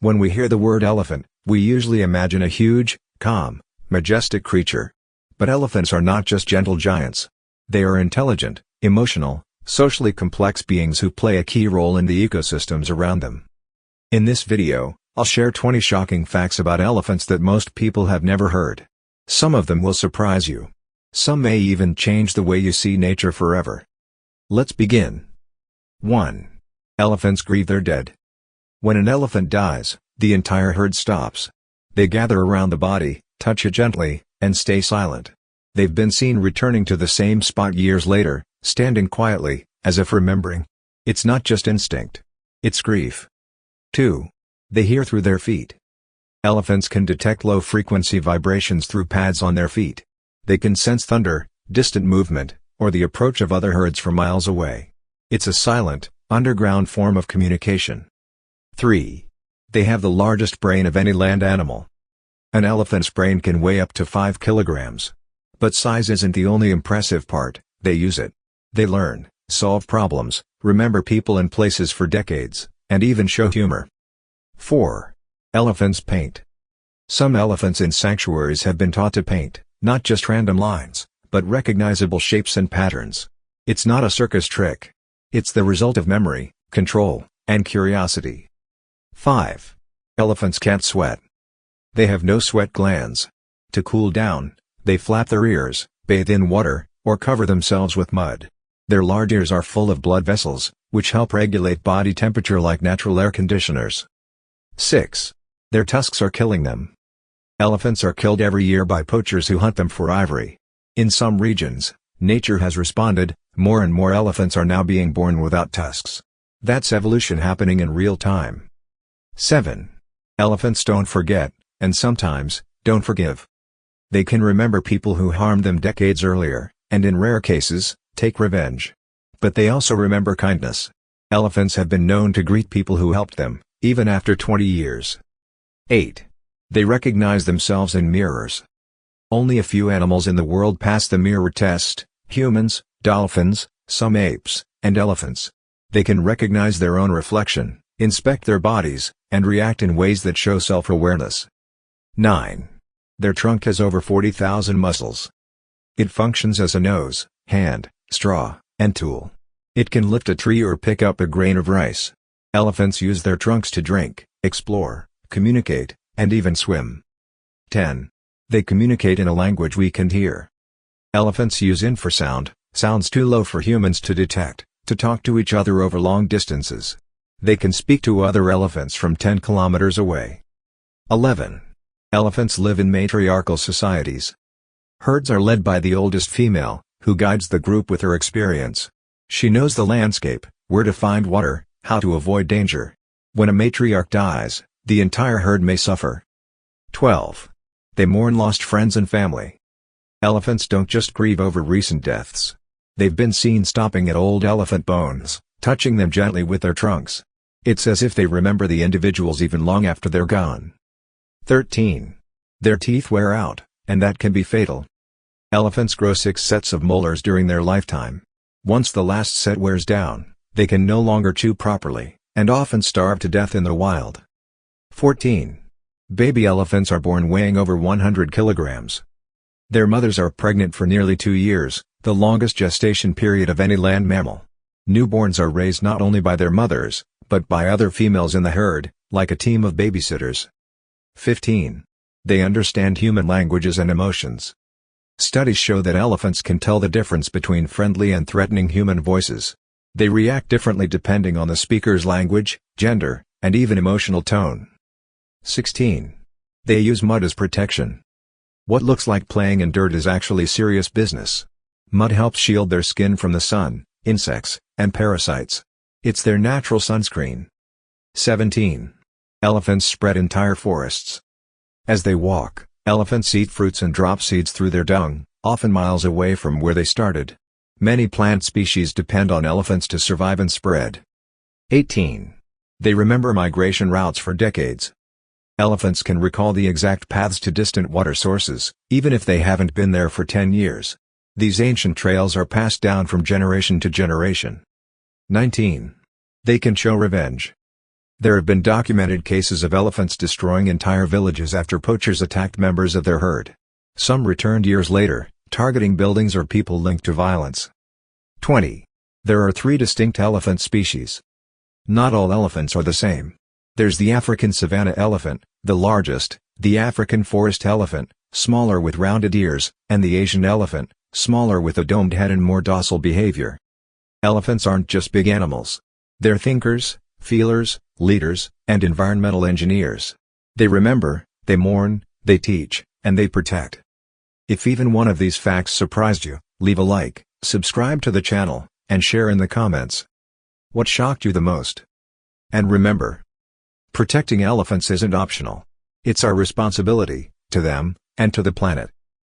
When we hear the word elephant, we usually imagine a huge, calm, majestic creature. But elephants are not just gentle giants. They are intelligent, emotional, socially complex beings who play a key role in the ecosystems around them. In this video, I'll share 20 shocking facts about elephants that most people have never heard. Some of them will surprise you. Some may even change the way you see nature forever. Let's begin. 1. Elephants grieve their dead. When an elephant dies, the entire herd stops. They gather around the body, touch it gently, and stay silent. They've been seen returning to the same spot years later, standing quietly, as if remembering. It's not just instinct. It's grief. 2. They hear through their feet. Elephants can detect low-frequency vibrations through pads on their feet. They can sense thunder, distant movement, or the approach of other herds from miles away. It's a silent, underground form of communication. 3. They have the largest brain of any land animal. An elephant's brain can weigh up to 5 kilograms. But size isn't the only impressive part, they use it. They learn, solve problems, remember people and places for decades, and even show humor. 4. Elephants paint. Some elephants in sanctuaries have been taught to paint, not just random lines, but recognizable shapes and patterns. It's not a circus trick. It's the result of memory, control, and curiosity. 5. Elephants can't sweat. They have no sweat glands. To cool down, they flap their ears, bathe in water, or cover themselves with mud. Their large ears are full of blood vessels, which help regulate body temperature like natural air conditioners. 6. Their tusks are killing them. Elephants are killed every year by poachers who hunt them for ivory. In some regions, nature has responded, more and more elephants are now being born without tusks. That's evolution happening in real time. 7. Elephants don't forget, and sometimes, don't forgive. They can remember people who harmed them decades earlier, and in rare cases, take revenge. But they also remember kindness. Elephants have been known to greet people who helped them, even after 20 years. 8. They recognize themselves in mirrors. Only a few animals in the world pass the mirror test: humans, dolphins, some apes, and elephants. They can recognize their own reflection, inspect their bodies, and react in ways that show self-awareness. 9. Their trunk has over 40,000 muscles. It functions as a nose, hand, straw, and tool. It can lift a tree or pick up a grain of rice. Elephants use their trunks to drink, explore, communicate, and even swim. 10. They communicate in a language we can hear. Elephants use infrasound, sounds too low for humans to detect, to talk to each other over long distances. They can speak to other elephants from 10 kilometers away. 11. Elephants live in matriarchal societies. Herds are led by the oldest female, who guides the group with her experience. She knows the landscape, where to find water, how to avoid danger. When a matriarch dies, the entire herd may suffer. 12. They mourn lost friends and family. Elephants don't just grieve over recent deaths. They've been seen stopping at old elephant bones, touching them gently with their trunks. It's as if they remember the individuals even long after they're gone. 13. Their teeth wear out, and that can be fatal. Elephants grow 6 sets of molars during their lifetime. Once the last set wears down, they can no longer chew properly, and often starve to death in the wild. 14. Baby elephants are born weighing over 100 kilograms. Their mothers are pregnant for nearly 2 years, the longest gestation period of any land mammal. Newborns are raised not only by their mothers, but by other females in the herd, like a team of babysitters. 15. They understand human languages and emotions. Studies show that elephants can tell the difference between friendly and threatening human voices. They react differently depending on the speaker's language, gender, and even emotional tone. 16. They use mud as protection. What looks like playing in dirt is actually serious business. Mud helps shield their skin from the sun, insects, and parasites. It's their natural sunscreen. 17. Elephants spread entire forests. As they walk, elephants eat fruits and drop seeds through their dung, often miles away from where they started. Many plant species depend on elephants to survive and spread. 18. They remember migration routes for decades. Elephants can recall the exact paths to distant water sources, even if they haven't been there for 10 years. These ancient trails are passed down from generation to generation. 19. They can show revenge. There have been documented cases of elephants destroying entire villages after poachers attacked members of their herd. Some returned years later, targeting buildings or people linked to violence. 20. There are 3 distinct elephant species. Not all elephants are the same. There's the African savanna elephant, the largest, the African forest elephant, smaller with rounded ears, and the Asian elephant, smaller with a domed head and more docile behavior. Elephants aren't just big animals. They're thinkers, feelers, leaders, and environmental engineers. They remember, they mourn, they teach, and they protect. If even one of these facts surprised you, leave a like, subscribe to the channel, and share in the comments. What shocked you the most? And remember, protecting elephants isn't optional. It's our responsibility, to them, and to the planet.